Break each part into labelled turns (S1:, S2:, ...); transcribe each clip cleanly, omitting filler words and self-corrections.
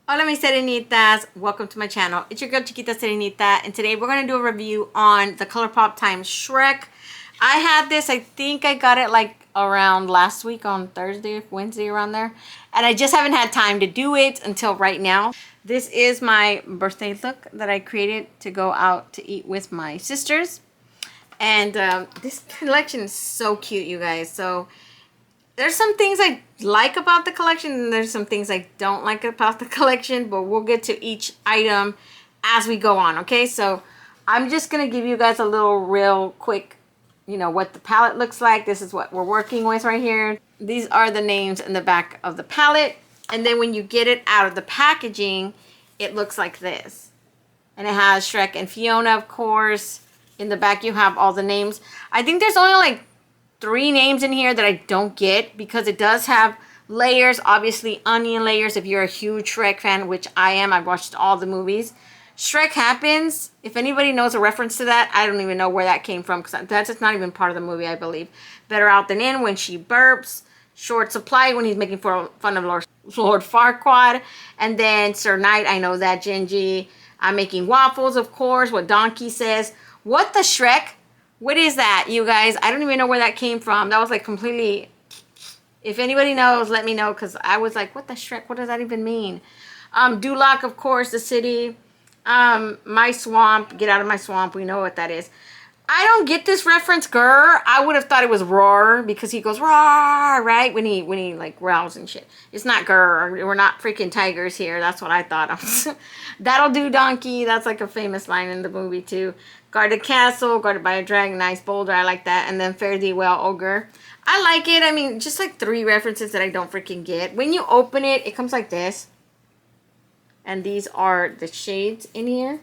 S1: Hola mis serenitas, welcome to my channel. It's your girl Chiquita Serenita, and today we're going to do a review on the Colourpop times Shrek. I had this, I think I got it like around last week on Thursday, Wednesday, around there. And I just haven't had time to do it until right now. This is my birthday look that I created to go out to eat with my sisters. And this collection is so cute, you guys. So there's some things I like about the collection and there's some things I don't like about the collection, but we'll get to each item as we go on, okay? So I'm just going to give you guys a little real quick, what the palette looks like. This is what we're working with right here. These are the names in the back of the palette. And then when you get it out of the packaging, it looks like this. And it has Shrek and Fiona, of course. In the back, you have all the names. I think there's only like 3 names in here that I don't get because it does have layers, obviously onion layers if you're a huge Shrek fan, which I am. I've watched all the movies. Shrek Happens, if anybody knows a reference to that, I don't even know where that came from because that's just not even part of the movie, I believe. Better Out Than In, when she burps. Short Supply, when he's making fun of Lord Farquaad. And then Sir Knight, I know that. Genji, I'm making waffles, of course, what Donkey says. What the Shrek? What is that, you guys? I don't even know where that came from. That was like completely... If anybody knows, let me know, because I was like, what the Shrek? What does that even mean? Duloc, of course, the city. My swamp. Get out of my swamp. We know what that is. I don't get this reference, grr. I would have thought it was roar, because he goes roar, right? When he like growls and shit. It's not grr. We're not freaking tigers here. That's what I thought. That'll do, donkey. That's like a famous line in the movie too. Guarded castle, guarded by a dragon, nice boulder. I like that. And then fare thee well, ogre. I like it. I mean, just like 3 references that I don't freaking get. When you open it, it comes like this. And these are the shades in here.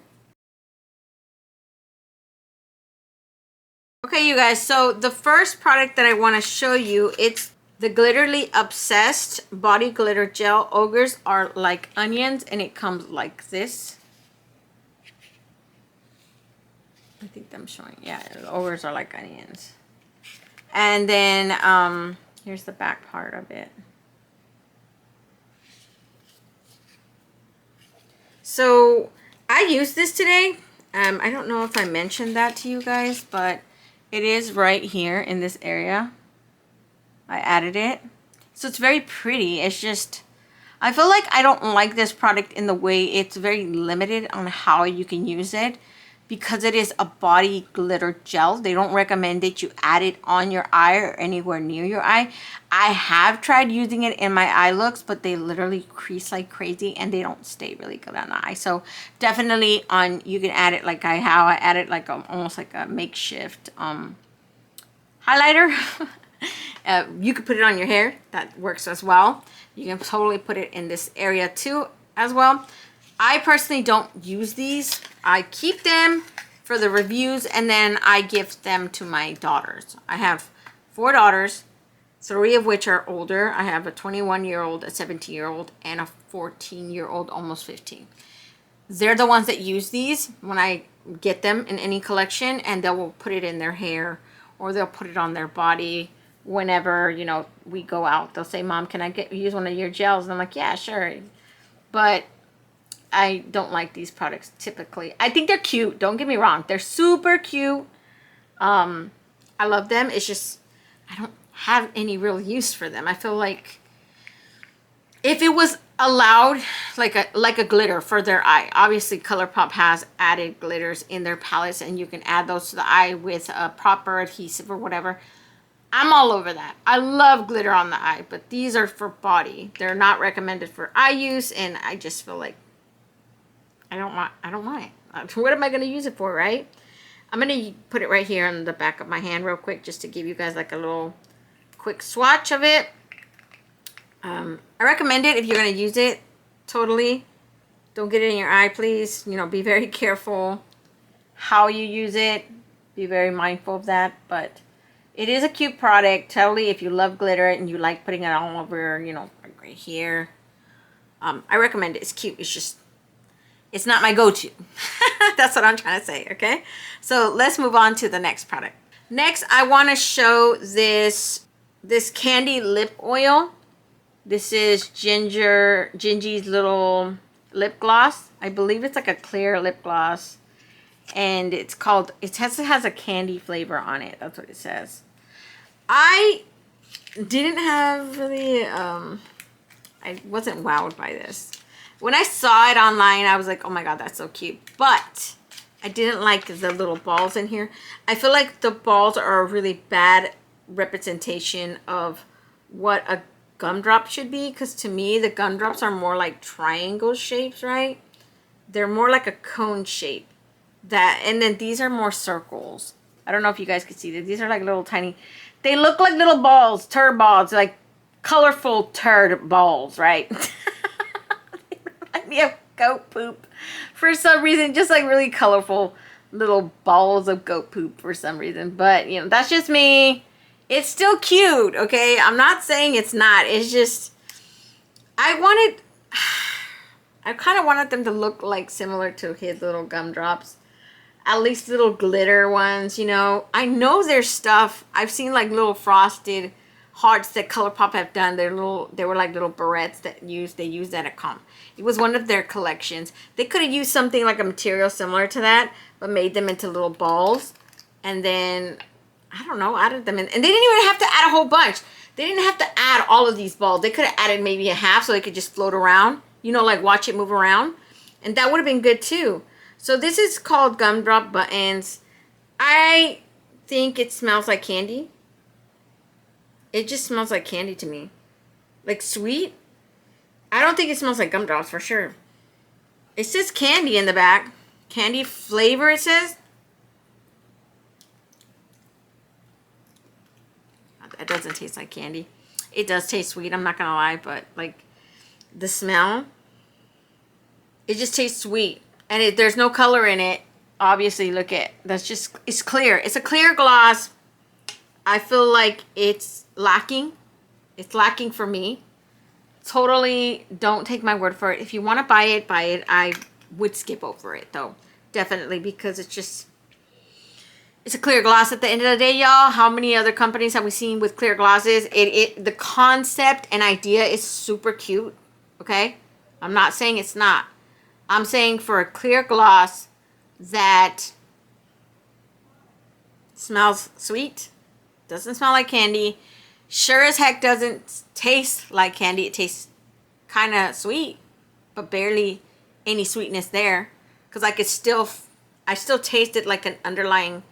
S1: Okay, you guys, so the first product that I want to show you, it's the Glitterly Obsessed Body Glitter Gel. Ogres are like onions, and it comes like this. I think I'm showing, yeah, ogres are like onions. And then, here's the back part of it. So, I used this today. I don't know if I mentioned that to you guys, but it is right here in this area. I added it. So it's very pretty. It's just, I feel like I don't like this product in the way it's very limited on how you can use it because it is a body glitter gel. They don't recommend that you add it on your eye or anywhere near your eye. I have tried using it in my eye looks, but they literally crease like crazy and they don't stay really good on the eye. So definitely you can add it like how I added like almost like a makeshift highlighter. You could put it on your hair. That works as well. You can totally put it in this area too as well. I personally don't use these. I keep them for the reviews and then I gift them to my daughters. I have 4 daughters, 3 of which are older. I have a 21-year-old, a 17-year-old, and a 14-year-old, almost 15. They're the ones that use these when I get them in any collection, and they will put it in their hair or they'll put it on their body whenever, we go out. They'll say, Mom, can I use one of your gels? And I'm like, yeah, sure. But I don't like these products typically. I think they're cute. Don't get me wrong. They're super cute. I love them. It's just, I don't have any real use for them. I feel like if it was allowed, like a glitter for their eye. Obviously, Colourpop has added glitters in their palettes, and you can add those to the eye with a proper adhesive or whatever. I'm all over that. I love glitter on the eye, but these are for body. They're not recommended for eye use, and I just feel like I don't want it. What am I going to use it for, right? I'm going to put it right here on the back of my hand real quick just to give you guys like a little quick swatch of it. I recommend it if you're going to use it. Totally. Don't get it in your eye, please. Be very careful how you use it. Be very mindful of that. But it is a cute product. Totally, if you love glitter and you like putting it all over, like right here. I recommend it. It's cute. It's just, it's not my go-to. That's what I'm trying to say, okay? So let's move on to the next product. Next, I want to show this candy lip oil. This is Gingy's little lip gloss. I believe it's like a clear lip gloss. And it's called, it has a candy flavor on it. That's what it says. I didn't have really, I wasn't wowed by this. When I saw it online, I was like, oh my God, that's so cute. But I didn't like the little balls in here. I feel like the balls are a really bad representation of what a gumdrop should be. Because to me, the gumdrops are more like triangle shapes, right? They're more like a cone shape. And then these are more circles. I don't know if you guys can see this. These are like little tiny, they look like little balls, turd balls, like colorful turd balls, right? They remind me of goat poop for some reason, just like really colorful little balls of goat poop for some reason. But you know, that's just me. It's still cute, okay? I'm not saying it's not. It's just, I kind of wanted them to look like similar to his little gumdrops. At least little glitter ones, you know. I know there's stuff. I've seen like little frosted hearts that Colourpop have done. They were like little barrettes that they used that at comp. It was one of their collections. They could have used something like a material similar to that, but made them into little balls. And then, I don't know, added them in. And they didn't even have to add a whole bunch. They didn't have to add all of these balls. They could have added maybe a half so they could just float around. You know, like watch it move around. And that would have been good too. So this is called Gumdrop Buttons. I think it smells like candy. It just smells like candy to me. Like sweet. I don't think it smells like gumdrops for sure. It says candy in the back. Candy flavor, it says. It doesn't taste like candy. It does taste sweet, I'm not gonna lie, but like the smell, it just tastes sweet. And there's no color in it. Obviously, look at, it's clear. It's a clear gloss. I feel like it's lacking. It's lacking for me. Totally don't take my word for it. If you want to buy it, buy it. I would skip over it though. Definitely, because it's a clear gloss at the end of the day, y'all. How many other companies have we seen with clear glosses? The concept and idea is super cute, okay? I'm not saying it's not. I'm saying for a clear gloss that smells sweet, doesn't smell like candy, sure as heck doesn't taste like candy. It tastes kind of sweet, but barely any sweetness there. Because I still taste it like an underlying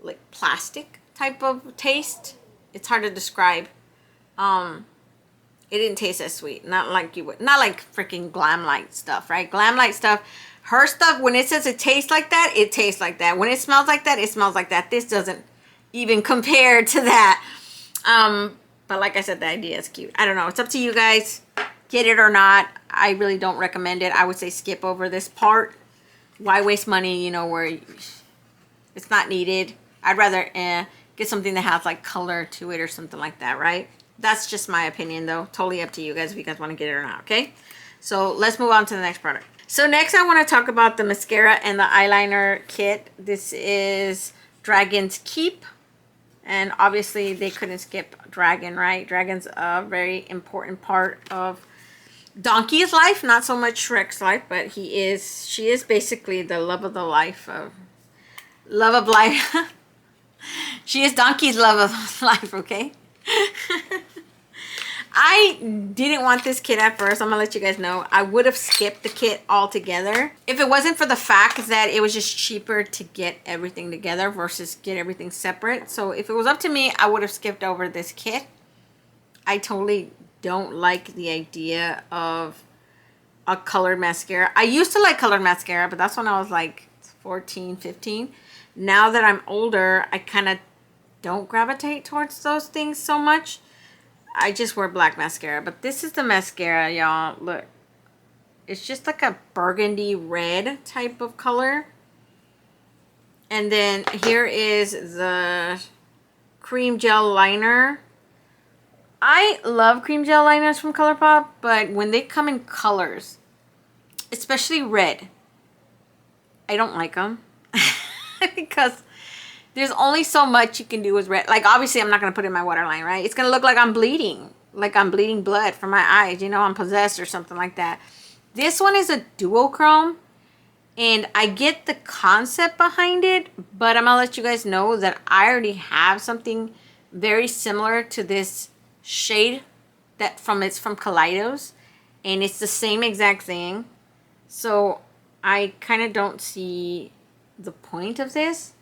S1: like plastic type of taste. It's hard to describe. It didn't taste as sweet. Not like freaking Glam Light stuff, right? Glam Light stuff, her stuff, when it says it tastes like that, it tastes like that. When it smells like that, it smells like that. This doesn't even compare to that. But like I said, the idea is cute. I don't know. It's up to you guys. Get it or not. I really don't recommend it. I would say skip over this part. Why waste money, you know, where it's not needed? I'd rather get something that has like color to it or something like that, right? That's just my opinion though. Totally up to you guys if you guys want to get it or not, okay? So let's move on to the next product. So next I want to talk about the mascara and the eyeliner kit. This is Dragon's Keep. And obviously they couldn't skip Dragon, right? Dragon's a very important part of Donkey's life. Not so much Shrek's life, but she is basically the love of life. She is Donkey's love of life, okay? I didn't want this kit at first. I'm gonna let you guys know. I would have skipped the kit altogether if it wasn't for the fact that it was just cheaper to get everything together versus get everything separate. So if it was up to me, I would have skipped over this kit. I totally don't like the idea of a colored mascara. I used to like colored mascara, but that's when I was like 14, 15. Now that I'm older, I kind of don't gravitate towards those things so much. I just wear black mascara. But this is the mascara, y'all. Look. It's just like a burgundy red type of color. And then here is the cream gel liner. I love cream gel liners from Colourpop, but when they come in colors, especially red, I don't like them. Because there's only so much you can do with red. Like, obviously, I'm not going to put it in my waterline, right? It's going to look like I'm bleeding. Like I'm bleeding blood from my eyes. You know, I'm possessed or something like that. This one is a duochrome, and I get the concept behind it, but I'm gonna let you guys know that I already have something very similar to this shade it's from Kaleidos, and it's the same exact thing. So I kind of don't see the point of this,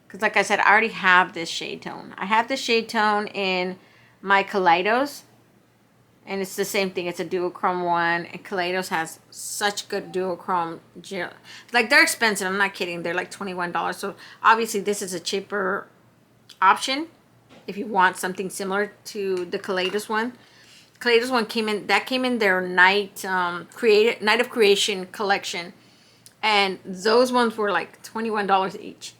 S1: because like I said, I already have this shade tone. I have this shade tone in my Kaleidos, and it's the same thing. It's a duochrome one, and Kaleidos has such good duochrome gel. Like, they're expensive, I'm not kidding. They're like $21. So obviously this is a cheaper option if you want something similar to the Kaleidos one. Kaleidos one came in their Night of Creation collection, and those ones were like $21 each.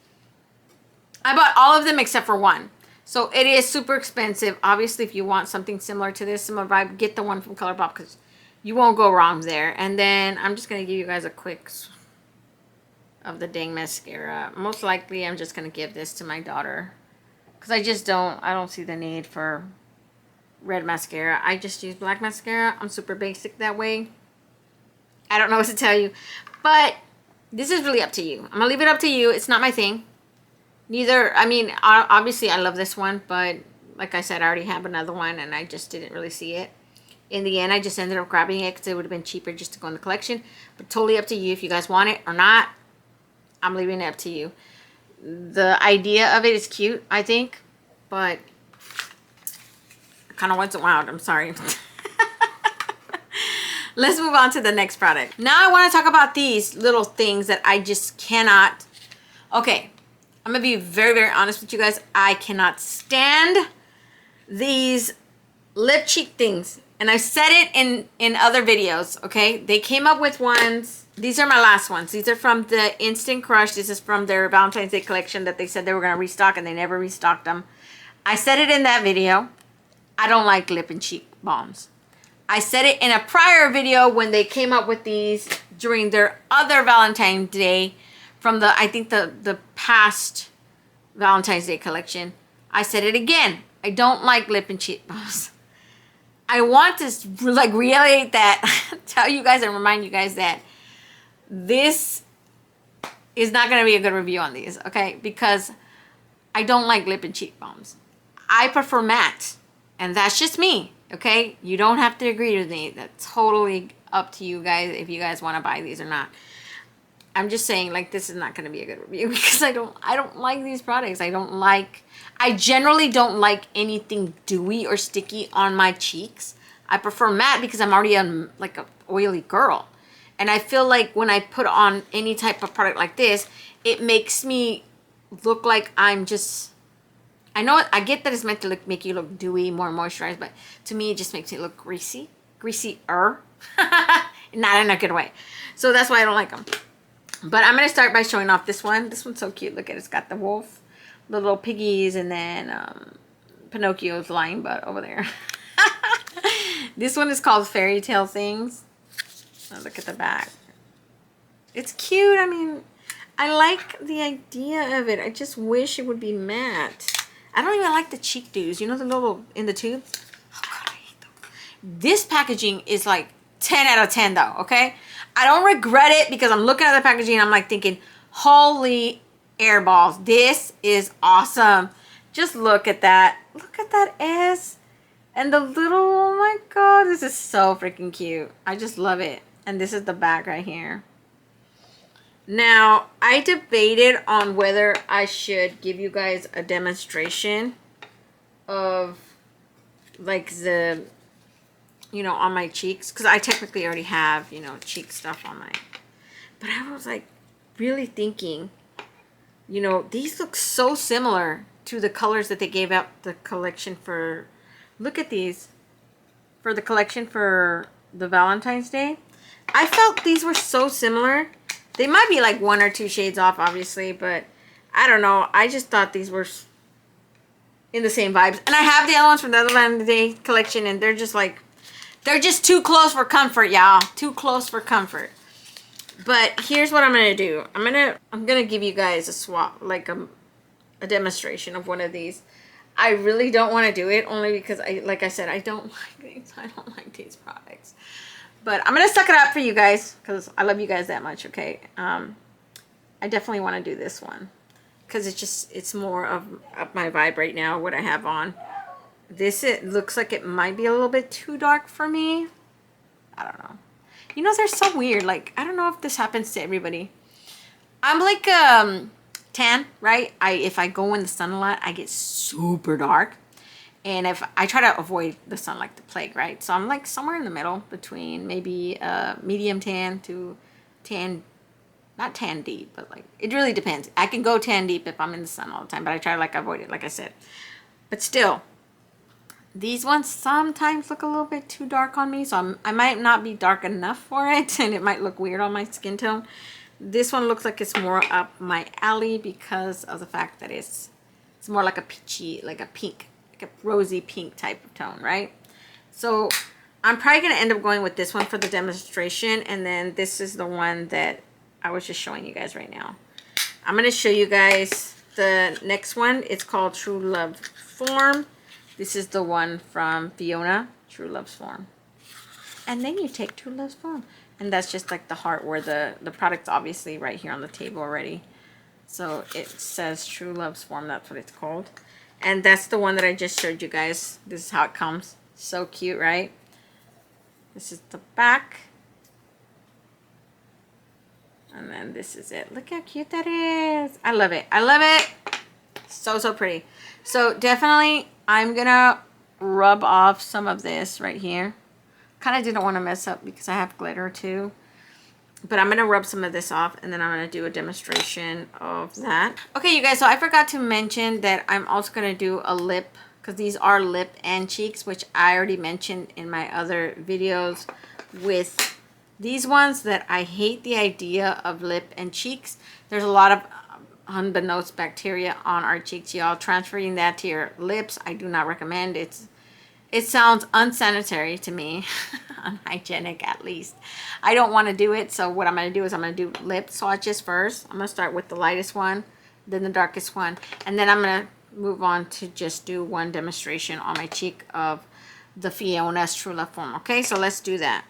S1: I bought all of them except for one. So it is super expensive. Obviously, if you want something similar to this, similar vibe, get the one from Colourpop, because you won't go wrong there. And then I'm just going to give you guys a quick of the dang mascara. Most likely, I'm just going to give this to my daughter, because I don't see the need for red mascara. I just use black mascara. I'm super basic that way. I don't know what to tell you, but this is really up to you. I'm going to leave it up to you. It's not my thing. Neither, I mean, obviously I love this one, but like I said, I already have another one, and I just didn't really see it. In the end, I just ended up grabbing it because it would have been cheaper just to go in the collection. But totally up to you if you guys want it or not. I'm leaving it up to you. The idea of it is cute, I think, but it kind of wasn't wild. I'm sorry. Let's move on to the next product. Now I want to talk about these little things that I just cannot. Okay. I'm going to be very, very honest with you guys. I cannot stand these lip cheek things. And I've said it in other videos, okay? They came up with ones. These are my last ones. These are from the Instant Crush. This is from their Valentine's Day collection that they said they were going to restock, and they never restocked them. I said it in that video. I don't like lip and cheek balms. I said it in a prior video when they came up with these during their other Valentine's Day from the, I think the past Valentine's Day collection. I said it again. I don't like lip and cheek balms. I want to like reiterate that, tell you guys and remind you guys that this is not going to be a good review on these, okay? Because I don't like lip and cheek balms. I prefer matte, and that's just me, okay? You don't have to agree with me. That's totally up to you guys if you guys want to buy these or not. I'm just saying, like, this is not going to be a good review because I don't like these products. I generally don't like anything dewy or sticky on my cheeks. I prefer matte because I'm already like an oily girl. And I feel like when I put on any type of product like this, it makes me look like I'm just, I know, I get that it's meant to make you look dewy, more moisturized, but to me, it just makes it look greasy, greasier, not in a good way. So that's why I don't like them. But I'm going to start by showing off this one. This one's so cute. Look at it. It's got the wolf, the little piggies, and then Pinocchio's lying butt over there. This one is called Fairy Tale Things. Oh, look at the back. It's cute. I mean, I like the idea of it. I just wish it would be matte. I don't even like the cheek dews. You know, the little in the tubes? Oh, God, I hate those. This packaging is like 10 out of 10 though, okay? I don't regret it because I'm looking at the packaging and I'm like thinking, holy air balls, this is awesome. Just look at that. Look at that S. And the little, oh my God, this is so freaking cute. I just love it. And this is the back right here. Now, I debated on whether I should give you guys a demonstration of like the, you know, on my cheeks, because I technically already have, you know, cheek stuff on my, but I was like really thinking, you know, these look so similar to the colors that they gave out the collection for. Look at these for the collection for the Valentine's Day. I felt these were so similar. They might be like 1 or 2 shades off, obviously, but I don't know. I just thought these were in the same vibes. And I have the other ones from the other Valentine's Day collection, and they're just like, they're just too close for comfort, y'all. Too close for comfort. But here's what I'm gonna do. I'm gonna give you guys a swap, like a demonstration of one of these. I really don't want to do it only because like I said, I don't like these. I don't like these products. But I'm gonna suck it up for you guys because I love you guys that much. Okay, I definitely want to do this one because it's more of my vibe right now, what I have on. This, it looks like it might be a little bit too dark for me. I don't know. You know, they're so weird. Like, I don't know if this happens to everybody. I'm like tan, right? If I go in the sun a lot, I get super dark. And if I try to avoid the sun like the plague, right? So I'm like somewhere in the middle between maybe medium tan to tan, not tan deep, but like, it really depends. I can go tan deep if I'm in the sun all the time, but I try to like avoid it, like I said. But still, these ones sometimes look a little bit too dark on me, so I might not be dark enough for it, and it might look weird on my skin tone. This one looks like it's more up my alley because of the fact that it's more like a peachy, like a pink, like a rosy pink type of tone, right? So I'm probably going to end up going with this one for the demonstration, and then this is the one that I was just showing you guys right now. I'm going to show you guys the next one. It's called True Love Form. This is the one from Fiona, True Love's Form. And then you take True Love's Form. And that's just like the heart where the product's obviously right here on the table already. So it says True Love's Form. That's what it's called. And that's the one that I just showed you guys. This is how it comes. So cute, right? This is the back. And then this is it. Look how cute that is. I love it. I love it. So, so pretty. So definitely, I'm going to rub off some of this right here. Kind of didn't want to mess up because I have glitter too. But I'm going to rub some of this off, and then I'm going to do a demonstration of that. Okay, you guys, so I forgot to mention that I'm also going to do a lip, because these are lip and cheeks, which I already mentioned in my other videos with these ones, that I hate the idea of lip and cheeks. There's a lot of unbeknownst bacteria on our cheeks, y'all. Transferring that to your lips, I do not recommend. It sounds unsanitary to me, unhygienic at least. I don't want to do it, so what I'm going to do is I'm going to do lip swatches first. I'm going to start with the lightest one, then the darkest one, and then I'm going to move on to just do one demonstration on my cheek of the Fiona's True Love Form. Okay, so let's do that.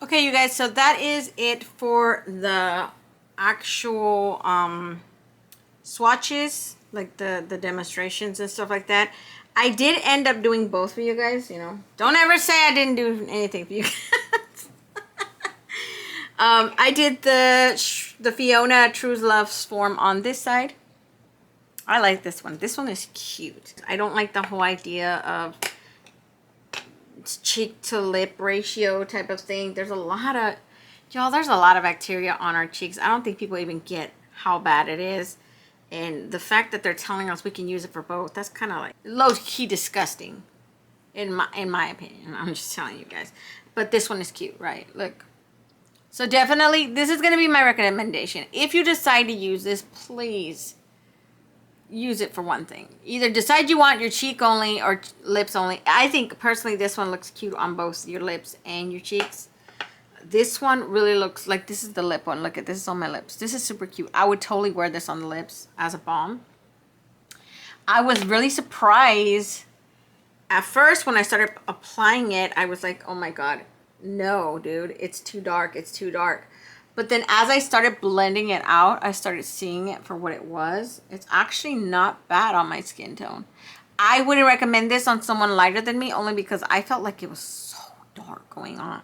S1: Okay, you guys, so that is it for the actual swatches, like the demonstrations and stuff like that. I did end up doing both for you guys, you know. Don't ever say I didn't do anything for you guys. I did the Fiona True Love's Form on this side. I like this one. This one is cute. I don't like the whole idea of cheek to lip ratio type of thing. There's a lot of, y'all, there's a lot of bacteria on our cheeks. I don't think people even get how bad it is. And the fact that they're telling us we can use it for both, that's kind of like low-key disgusting in my opinion. I'm just telling you guys. But this one is cute, right? Look. So definitely, this is going to be my recommendation. If you decide to use this, please use it for one thing. Either decide you want your cheek only or lips only. I think personally this one looks cute on both your lips and your cheeks. This one really looks like, this is the lip one. Look at this, is on my lips. This is super cute. I would totally wear this on the lips as a balm. I was really surprised at first when I started applying it. I was like, oh my god, no dude, it's too dark, it's too dark. But then as I started blending it out, I started seeing it for what it was. It's actually not bad on my skin tone. I wouldn't recommend this on someone lighter than me, only because I felt like it was so dark going on.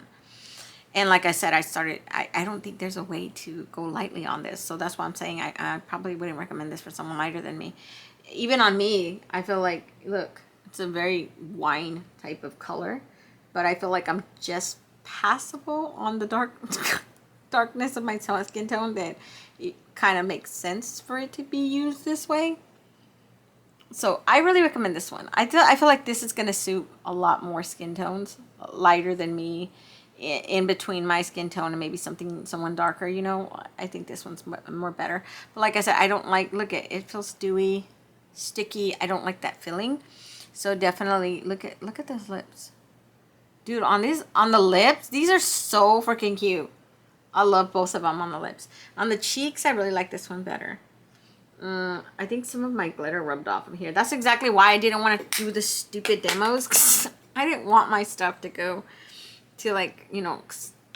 S1: And like I said, I don't think there's a way to go lightly on this. So that's why I'm saying I probably wouldn't recommend this for someone lighter than me. Even on me, I feel like, look, it's a very wine type of color. But I feel like I'm just passable on the darkness of my skin tone, that it kind of makes sense for it to be used this way. So I really recommend this one. I feel like this is going to suit a lot more skin tones, lighter than me, in between my skin tone and maybe someone darker, you know. I think this one's more better. But like I said, I don't like, look at it, feels dewy, sticky. I don't like that feeling. So definitely look at those lips. Dude, on the lips, these are so freaking cute. I love both of them on the lips. On the cheeks, I really like this one better. I think some of my glitter rubbed off of here. That's exactly why I didn't want to do the stupid demos, because I didn't want my stuff to go to, like, you know,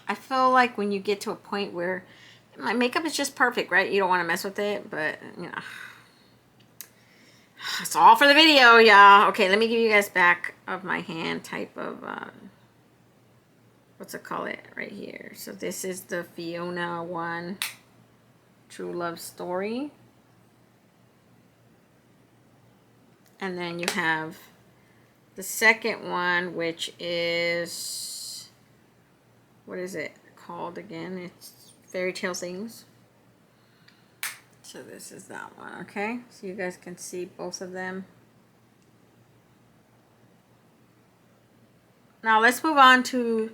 S1: I feel like when you get to a point where my makeup is just perfect, right? You don't want to mess with it, but, you know, it's all for the video, y'all. Okay, let me give you guys back of my hand type of, what's it call it right here. So this is the Fiona one, True Love Story. And then you have the second one, which is, what is it called again? It's Fairy Tale Things. So this is that one, okay? So you guys can see both of them. Now let's move on to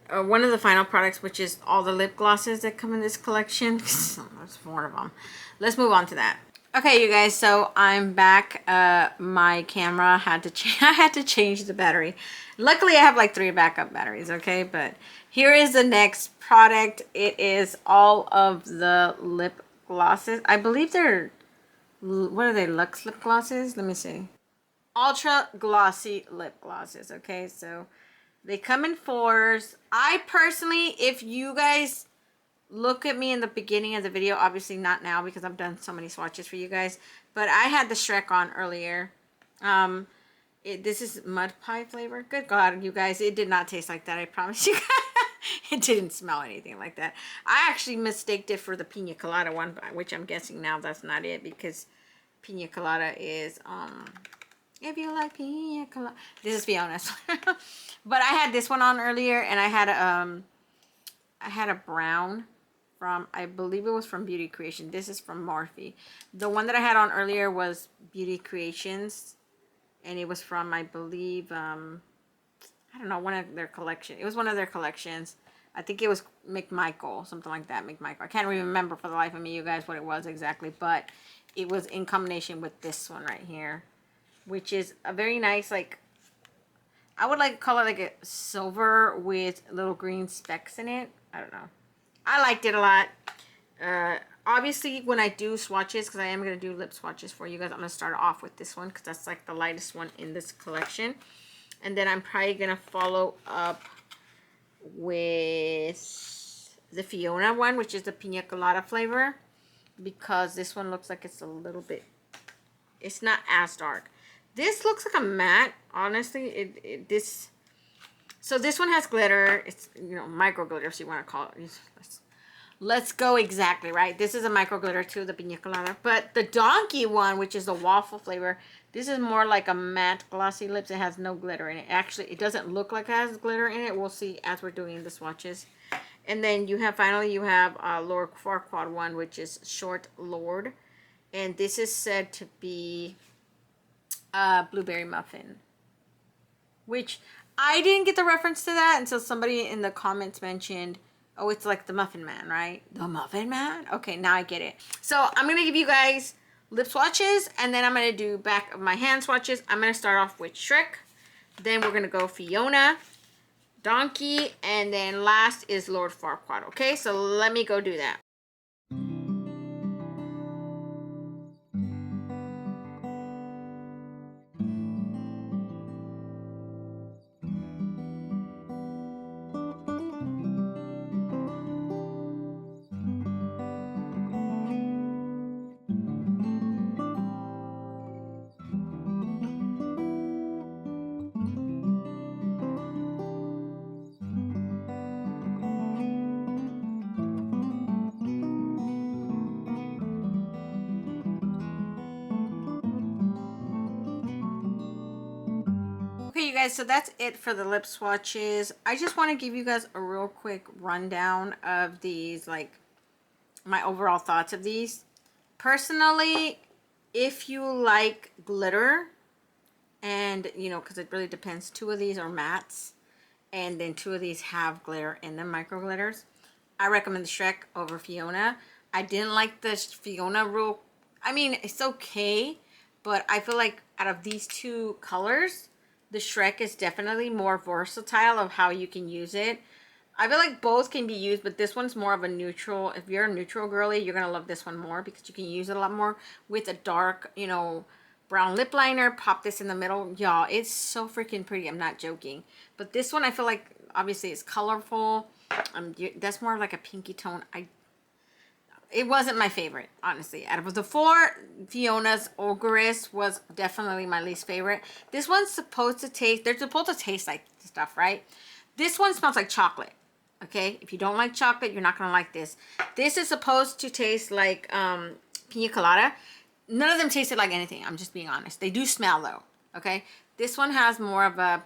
S1: one of the final products, which is all the lip glosses that come in this collection. There's 4 of them. Let's move on to that. Okay, you guys, so I'm back. My camera had to I had to change the battery. Luckily, I have like 3 backup batteries, okay? But here is the next product. It is all of the lip glosses. I believe they're, what are they, Luxe lip glosses? Let me see. Ultra glossy lip glosses, okay? So they come in 4s. I personally, if you guys look at me in the beginning of the video, obviously not now because I've done so many swatches for you guys, but I had the Shrek on earlier. This is mud pie flavor. Good God, you guys, it did not taste like that, I promise you. It didn't smell anything like that. I actually mistaked it for the pina colada one, which I'm guessing now that's not it, because pina colada is, if you like pina colada. This is Fiona's. But I had this one on earlier, and I had a brown from, I believe it was from Beauty Creation. This is from Morphe. The one that I had on earlier was Beauty Creations, and it was from, I believe, I don't know, one of their collection. It was one of their collections. I think it was McMichael, something like that, McMichael. I can't remember for the life of me, you guys, what it was exactly, but it was in combination with this one right here, which is a very nice, like, I would like to call it like a silver with little green specks in it. I don't know. I liked it a lot. Obviously, when I do swatches, because I am going to do lip swatches for you guys, I'm going to start off with this one because that's like the lightest one in this collection. And then I'm probably going to follow up with the Fiona one, which is the Pina Colada flavor, because this one looks like it's a little bit, it's not as dark. This looks like a matte, honestly. So this one has glitter. It's, you know, micro glitter, if you want to call it. Let's go exactly, right? This is a micro glitter too, the Pina Colada. But the Donkey one, which is the waffle flavor, this is more like a matte glossy lips. It has no glitter in it. Actually, it doesn't look like it has glitter in it. We'll see as we're doing the swatches. And then you have, finally, you have Lord Farquaad one, which is Short Lord. And this is said to be Blueberry Muffin, which I didn't get the reference to that until somebody in the comments mentioned, oh, it's like the Muffin Man, right? The Muffin Man? Okay, now I get it. So I'm going to give you guys lip swatches, and then I'm going to do back of my hand swatches. I'm going to start off with Shrek. Then we're going to go Fiona, Donkey, and then last is Lord Farquaad. Okay, so let me go do that. Okay, you guys, so that's it for the lip swatches. I just want to give you guys a real quick rundown of these, like my overall thoughts of these. Personally, if you like glitter, and you know, because it really depends, 2 of these are mattes, and then 2 of these have glitter in them, micro glitters. I recommend the Shrek over Fiona. I didn't like the Fiona real, I mean, it's okay, but I feel like out of these 2 colors, the Shrek is definitely more versatile of how you can use it. I feel like both can be used, but this one's more of a neutral. If you're a neutral girly, you're going to love this one more because you can use it a lot more with a dark, you know, brown lip liner. Pop this in the middle. Y'all, it's so freaking pretty. I'm not joking. But this one, I feel like, obviously, it's colorful. That's more like a pinky tone. It wasn't my favorite, honestly. Out of the 4, Fiona's Ogress was definitely my least favorite. This one's supposed to taste, they're supposed to taste like stuff, right? This one smells like chocolate, okay? If you don't like chocolate, you're not going to like this. This is supposed to taste like pina colada. None of them tasted like anything, I'm just being honest. They do smell, though, okay? This one has more of a,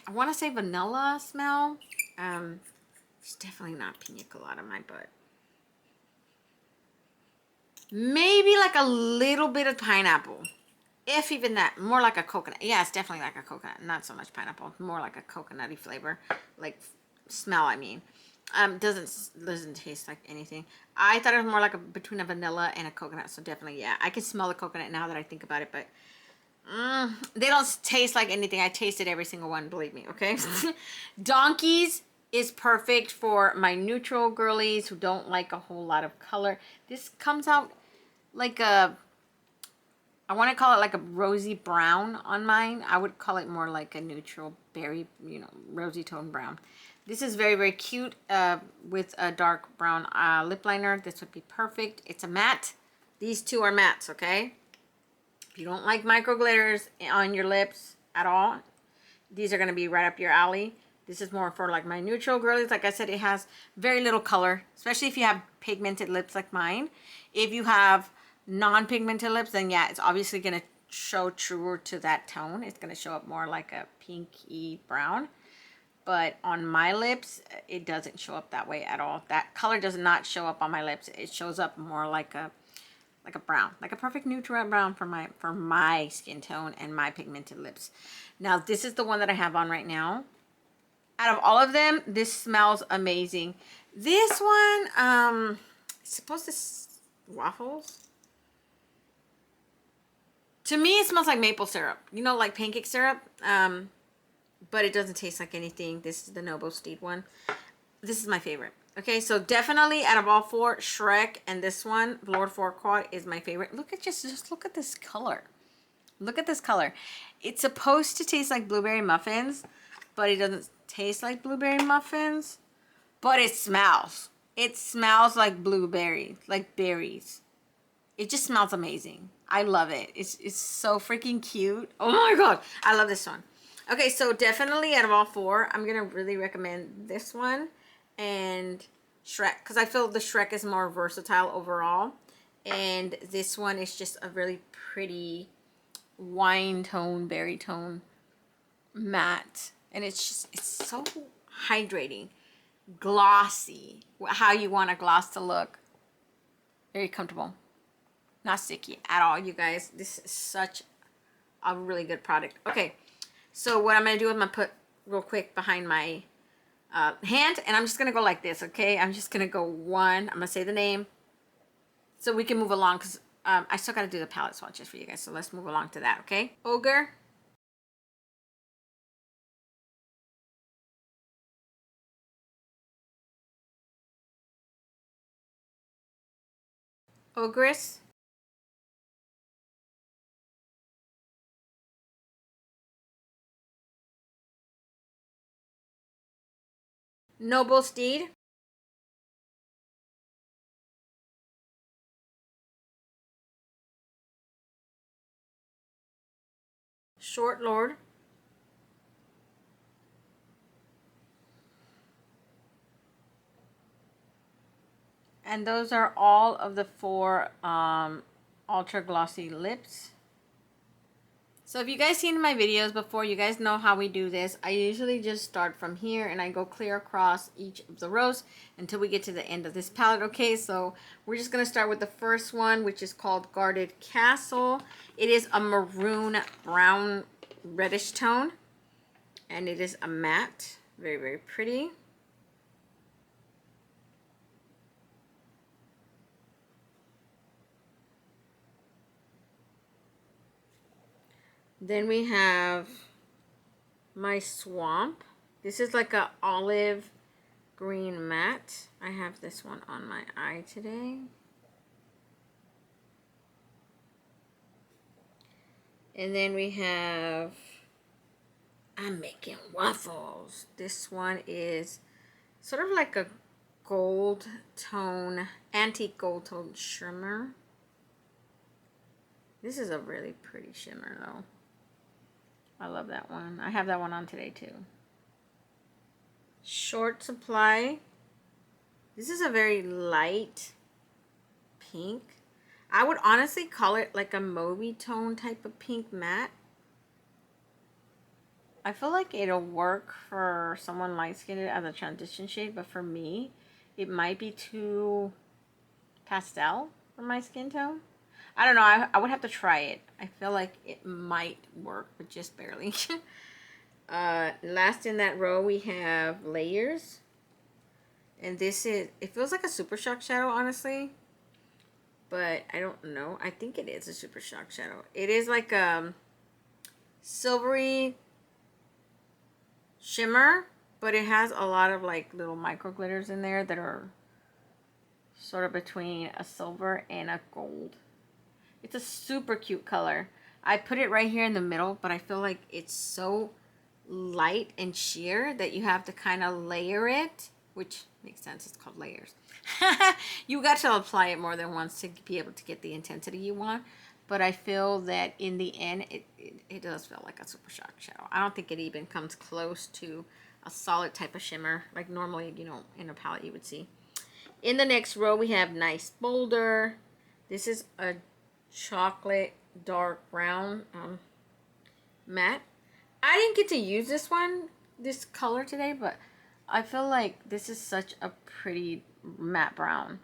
S1: I want to say vanilla smell. It's definitely not pina colada, my butt. Maybe like a little bit of pineapple, if even that. More like a coconut. Yeah, it's definitely like a coconut, not so much pineapple. More like a coconutty flavor, like smell, I mean. Doesn't taste like anything. I thought it was more like between a vanilla and a coconut, so definitely, yeah, I can smell the coconut now that I think about it, but they don't taste like anything. I tasted every single one, believe me, okay? Donkeys is perfect for my neutral girlies who don't like a whole lot of color. This comes out like a, I want to call it like a rosy brown on mine. I would call it more like a neutral berry, you know, rosy tone brown. This is very, very cute with a dark brown lip liner. This would be perfect. It's a matte. These 2 are mattes, okay? If you don't like micro glitters on your lips at all, these are going to be right up your alley. This is more for like my neutral girlies. Like I said, it has very little color, especially if you have pigmented lips like mine. If you have non-pigmented lips, then yeah, it's obviously going to show truer to that tone. It's going to show up more like a pinky brown. But on my lips, it doesn't show up that way at all. That color does not show up on my lips. It shows up more like a brown, like a perfect neutral brown for my skin tone and my pigmented lips. Now, this is the one that I have on right now. Out of all of them, this smells amazing. This one, it's supposed to waffles. To me, it smells like maple syrup. You know, like pancake syrup. But it doesn't taste like anything. This is the Noble Steed one. This is my favorite. Okay, so definitely out of all 4, Shrek and this one, Lord Farquaad, is my favorite. Look at just look at this color. Look at this color. It's supposed to taste like blueberry muffins, but it doesn't taste like blueberry muffins. But it smells. It smells like blueberry, like berries. It just smells amazing. I love it. It's so freaking cute. Oh my god, I love this one. Okay, so definitely out of all 4, I'm gonna really recommend this one and Shrek, because I feel the Shrek is more versatile overall, and this one is just a really pretty wine tone, berry tone, matte, and it's so hydrating, glossy, how you want a gloss to look. Very comfortable, not sticky at all, you guys. This is such a really good product. Okay, so what I'm gonna do is I'm gonna put real quick behind my hand, and I'm just gonna go like this, okay? I'm just gonna go 1. I'm gonna say the name so we can move along, because I still gotta do the palette swatches for you guys, so let's move along to that, okay? Ogre, Ogress, Noble Steed, Short Lord, and those are all of the 4 ultra glossy lips. So if you guys seen my videos before, you guys know how we do this. I usually just start from here and I go clear across each of the rows until we get to the end of this palette. Okay, so we're just going to start with the first one, which is called Guarded Castle. It is a maroon brown reddish tone and it is a matte. Very, very pretty. Then we have my Swamp. This is like a olive green matte. I have this one on my eye today. And then we have I'm Making Waffles. This one is sort of like a gold tone, antique gold tone shimmer. This is a really pretty shimmer though. I love that one. I have that one on today too. Short Supply. This is a very light pink. I would honestly call it like a mauve tone type of pink matte. I feel like it'll work for someone light-skinned as a transition shade, but for me, it might be too pastel for my skin tone. I don't know. I would have to try it. I feel like it might work, but just barely. Last in that row, we have Layers. And this is, it feels like a Super Shock shadow, honestly. But I don't know. I think it is a Super Shock shadow. It is like a silvery shimmer, but it has a lot of like little micro glitters in there that are sort of between a silver and a gold. It's a super cute color. I put it right here in the middle, but I feel like it's so light and sheer that you have to kind of layer it, which makes sense. It's called layers. You got to apply it more than once to be able to get the intensity you want. But I feel that in the end, it does feel like a Super Shock shadow. I don't think it even comes close to a solid type of shimmer like normally, you know, in a palette you would see. In the next row, we have Nice Boulder. This is a chocolate dark brown matte. I didn't get to use this color today, but I feel like this is such a pretty matte brown.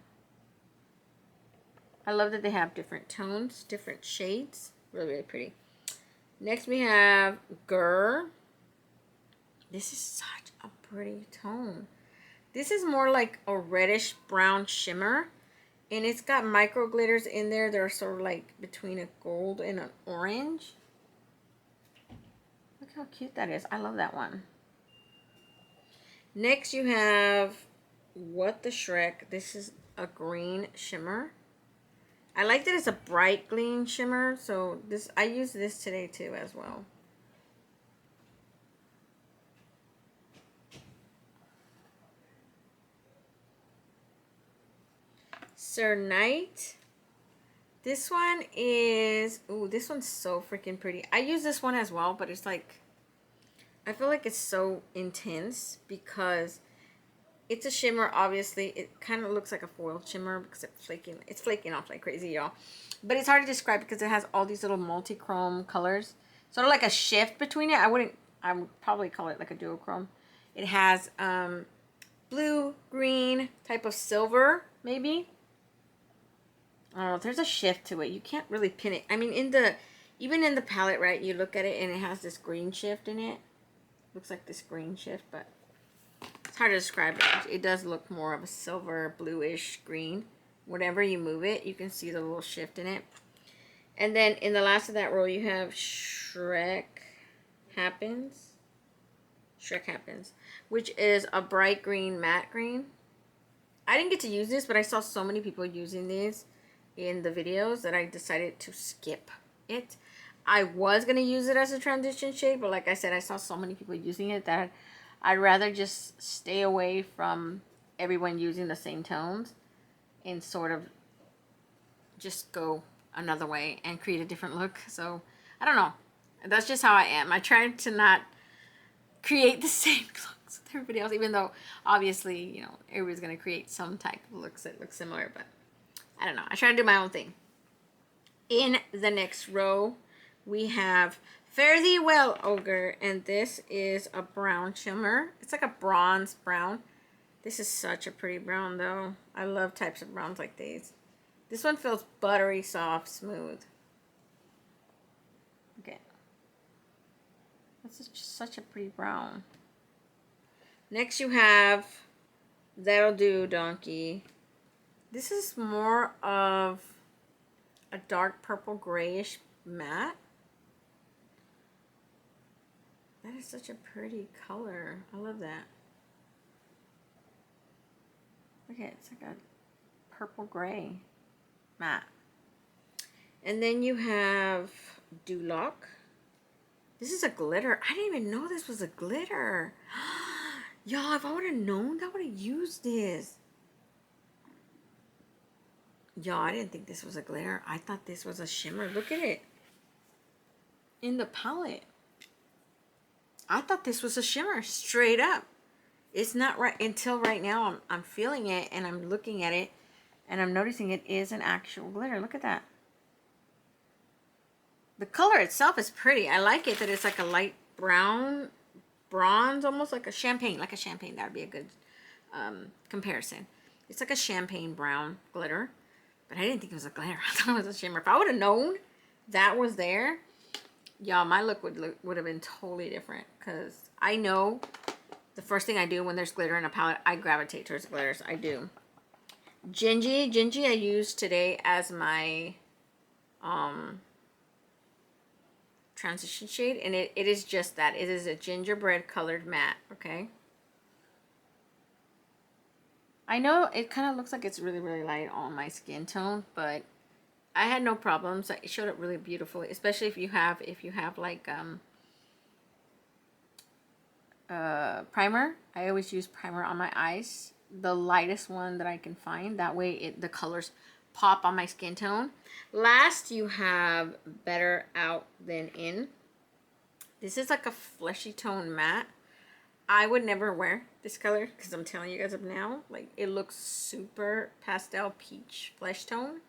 S1: I love that they have different tones, different shades. Really, really pretty. Next we have Grr. This is such a pretty tone. This is more like a reddish brown shimmer. And it's got micro glitters in there. They're sort of like between a gold and an orange. Look how cute that is. I love that one. Next you have What the Shrek. This is a green shimmer. I like that it's a bright green shimmer. So this, I use this today too as well. Sir Knight. This one is, ooh, this one's so freaking pretty. I use this one as well, but it's like, I feel like it's so intense because it's a shimmer. Obviously, it kind of looks like a foil shimmer because it's flaking off like crazy, y'all. But it's hard to describe because it has all these little multi-chrome colors. Sort of like a shift between it. I would probably call it like a duochrome. It has blue, green, type of silver, maybe. Oh, there's a shift to it. You can't really pin it. I mean, even in the palette, right, you look at it and it has this green shift in it. Looks like this green shift, but it's hard to describe it. It does look more of a silver, bluish green. Whenever you move it, you can see the little shift in it. And then in the last of that row, you have Shrek Happens. Shrek Happens, which is a bright green, matte green. I didn't get to use this, but I saw so many people using these in the videos that I decided to skip it. I was going to use it as a transition shade, but like I said, I saw so many people using it that I'd rather just stay away from everyone using the same tones and sort of just go another way and create a different look. So I don't know. That's just how I am. I try to not create the same looks with everybody else, even though obviously, you know, everybody's going to create some type of looks that look similar, but I don't know. I try to do my own thing. In the next row, we have Fare Thee Well Ogre, and this is a brown shimmer. It's like a bronze brown. This is such a pretty brown though. I love types of browns like these. This one feels buttery, soft, smooth. Okay. This is just such a pretty brown. Next you have That'll Do Donkey. This is more of a dark purple grayish matte. That is such a pretty color. I love that. Look at it. It's like a purple gray matte. And then you have Duloc. This is a glitter. I didn't even know this was a glitter. Y'all, if I would have known, I would have used this. Y'all, I didn't think this was a glitter. I thought this was a shimmer. Look at it. In the palette. I thought this was a shimmer, straight up. It's not right until right now. I'm feeling it and I'm looking at it and I'm noticing it is an actual glitter. Look at that. The color itself is pretty. I like it that it's like a light brown, bronze, almost like a champagne. Like a champagne, that would be a good comparison. It's like a champagne brown glitter. But I didn't think it was a glitter. I thought it was a shimmer. If I would have known that was there, y'all, my look would have been totally different. Because I know the first thing I do when there's glitter in a palette, I gravitate towards glitters. I do. Gingy I used today as my transition shade, and it is just that. It is a gingerbread colored matte. Okay, I know it kind of looks like it's really light on my skin tone, but I had no problems. It showed up really beautifully, especially if you have like primer. I always use primer on my eyes, the lightest one that I can find. That way the colors pop on my skin tone. Last, you have Better Out Than In. This is like a fleshy tone matte. I would never wear this color because I'm telling you guys up now, like, it looks super pastel peach flesh tone,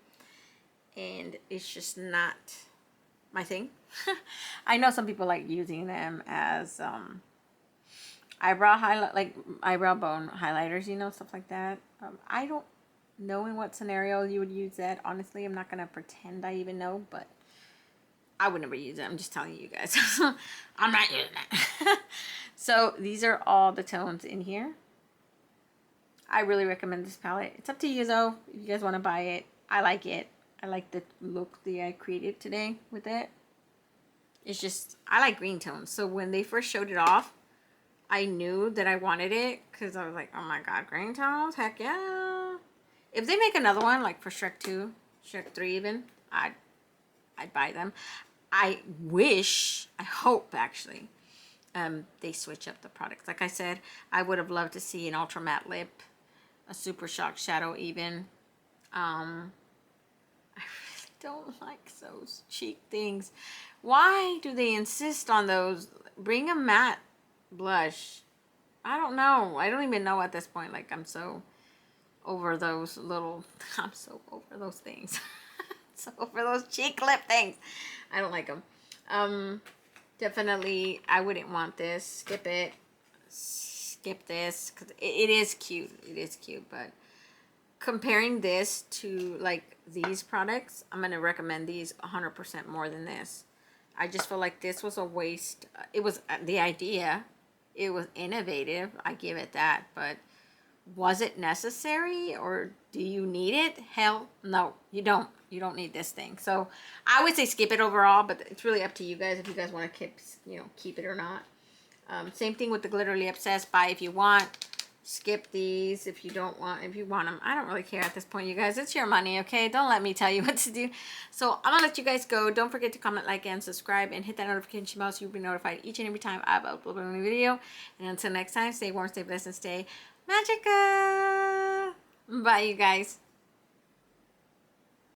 S1: and it's just not my thing. I know some people like using them as eyebrow highlight, like eyebrow bone highlighters, you know, stuff like that. I don't know in what scenario you would use that. Honestly, I'm not gonna pretend I even know, but I would never use it. I'm just telling you guys. I'm not using it. So these are all the tones in here. I really recommend this palette. It's up to you though, if you guys want to buy it. I like it. I like the look that I created today with it. It's just, I like green tones. So when they first showed it off, I knew that I wanted it because I was like, oh my god, green tones, heck yeah. If they make another one, like for Shrek 2, Shrek 3 even, I'd buy them. I wish, I hope actually, they switch up the products. Like I said, I would have loved to see an ultra matte lip, a super shock shadow even. I really don't like those cheek things. Why do they insist on those? Bring a matte blush. I don't know. I don't even know at this point. Like, I'm so over those little, I'm so over those things. So over those cheek lip things. I don't like them. Definitely, I wouldn't want this. Skip it. Skip this. Because it is cute. It is cute. But comparing this to, like, these products, I'm going to recommend these 100% more than this. I just feel like this was a waste. It was the idea. It was innovative. I give it that. But was it necessary, or do you need it? Hell no, you don't. You don't need this thing. So I would say skip it overall, but it's really up to you guys if you guys want to keep, keep it or not. Same thing with the glitterly obsessed. Buy if you want. Skip these if you don't want. If you want them, I don't really care at this point, you guys. It's your money, okay? Don't let me tell you what to do. So I'm gonna let you guys go. Don't forget to comment, like, and subscribe, and hit that notification bell so you'll be notified each and every time I upload a new video. And until next time, stay warm, stay blessed, and stay magical. Bye, you guys.